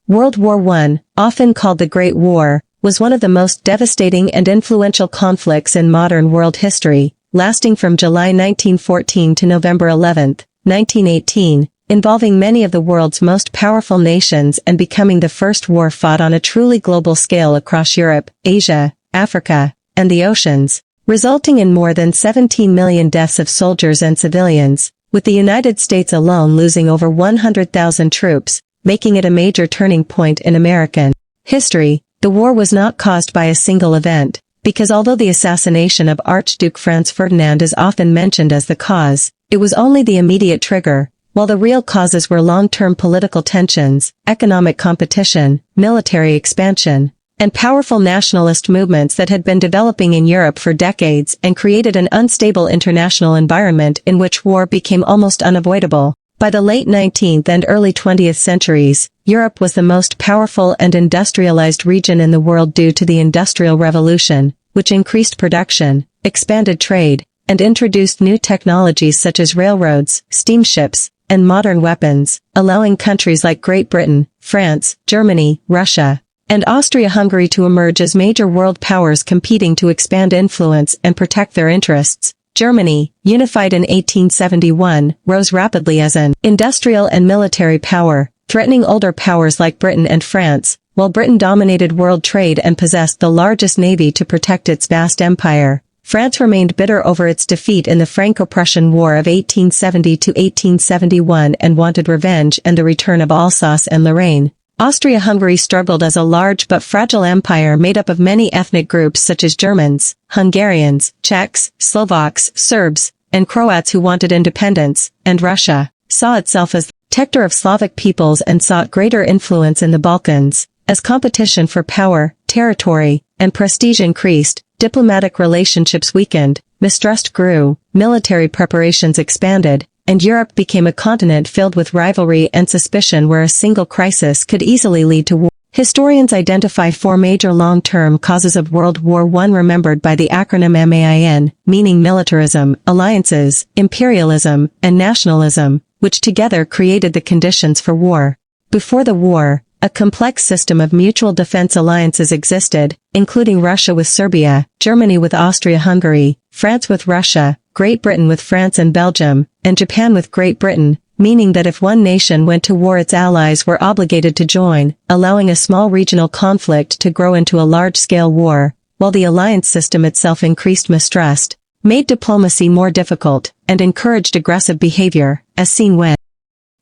World War I, often called the Great War, was one of the most devastating and influential conflicts in modern world history, lasting from July 1914 to November 11, 1918, involving many of the world's most powerful nations and becoming the first war fought on a truly global scale across Europe, Asia, Africa, and the oceans, resulting in more than 17 million deaths of soldiers and civilians, with the United States alone losing over 100,000 troops, making it a major turning point in American history. The war was not caused by a single event, because although the assassination of Archduke Franz Ferdinand is often mentioned as the cause, it was only the immediate trigger, while the real causes were long-term political tensions, economic competition, military expansion, and powerful nationalist movements that had been developing in Europe for decades and created an unstable international environment in which war became almost unavoidable. By the late 19th and early 20th centuries, Europe was the most powerful and industrialized region in the world due to the Industrial Revolution, which increased production, expanded trade, and introduced new technologies such as railroads, steamships, and modern weapons, allowing countries like Great Britain, France, Germany, Russia, and Austria-Hungary to emerge as major world powers competing to expand influence and protect their interests. Germany, unified in 1871, rose rapidly as an industrial and military power, threatening older powers like Britain and France, while Britain dominated world trade and possessed the largest navy to protect its vast empire. France remained bitter over its defeat in the Franco-Prussian War of 1870 to 1871 and wanted revenge and the return of Alsace and Lorraine. Austria-Hungary struggled as a large but fragile empire made up of many ethnic groups such as Germans, Hungarians, Czechs, Slovaks, Serbs, and Croats who wanted independence, and Russia saw itself as the protector of Slavic peoples and sought greater influence in the Balkans. As competition for power, territory, and prestige increased, diplomatic relationships weakened, mistrust grew, military preparations expanded, and Europe became a continent filled with rivalry and suspicion where a single crisis could easily lead to war. Historians identify four major long-term causes of World War I remembered by the acronym MAIN, meaning militarism, alliances, imperialism, and nationalism, which together created the conditions for war. Before the war, a complex system of mutual defense alliances existed, including Russia with Serbia, Germany with Austria-Hungary, France with Russia, Great Britain with France and Belgium, and Japan with Great Britain, meaning that if one nation went to war its allies were obligated to join, allowing a small regional conflict to grow into a large-scale war, while the alliance system itself increased mistrust, made diplomacy more difficult, and encouraged aggressive behavior, as seen when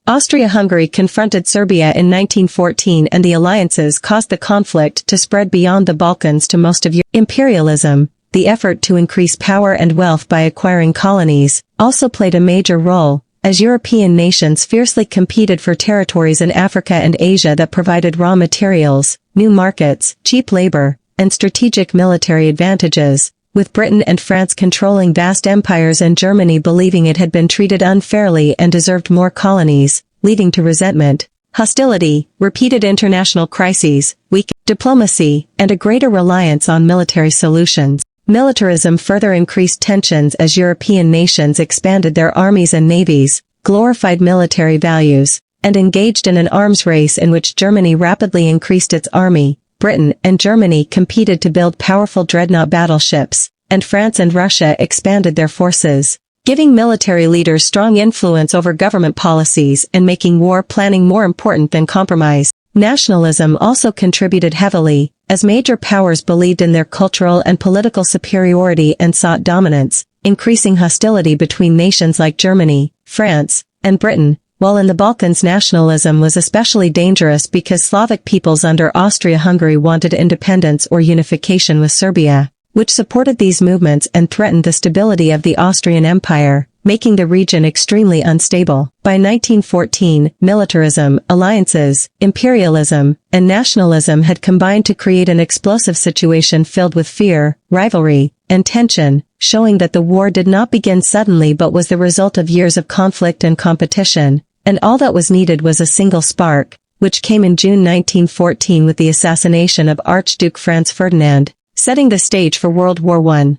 Austria-Hungary confronted Serbia in 1914 and the alliances caused the conflict to spread beyond the Balkans to most of Europe. Imperialism, the effort to increase power and wealth by acquiring colonies, also played a major role, as European nations fiercely competed for territories in Africa and Asia that provided raw materials, new markets, cheap labor, and strategic military advantages, with Britain and France controlling vast empires and Germany believing it had been treated unfairly and deserved more colonies, leading to resentment, hostility, repeated international crises, weak diplomacy, and a greater reliance on military solutions. Militarism further increased tensions as European nations expanded their armies and navies, glorified military values, and engaged in an arms race in which Germany rapidly increased its army. Britain and Germany competed to build powerful dreadnought battleships, and France and Russia expanded their forces, giving military leaders strong influence over government policies and making war planning more important than compromise. Nationalism also contributed heavily, as major powers believed in their cultural and political superiority and sought dominance, increasing hostility between nations like Germany, France, and Britain, while in the Balkans nationalism was especially dangerous because Slavic peoples under Austria-Hungary wanted independence or unification with Serbia, which supported these movements and threatened the stability of the Austrian Empire, making the region extremely unstable. By 1914, militarism, alliances, imperialism, and nationalism had combined to create an explosive situation filled with fear, rivalry, and tension, showing that the war did not begin suddenly but was the result of years of conflict and competition, and all that was needed was a single spark, which came in June 1914 with the assassination of Archduke Franz Ferdinand, setting the stage for World War I.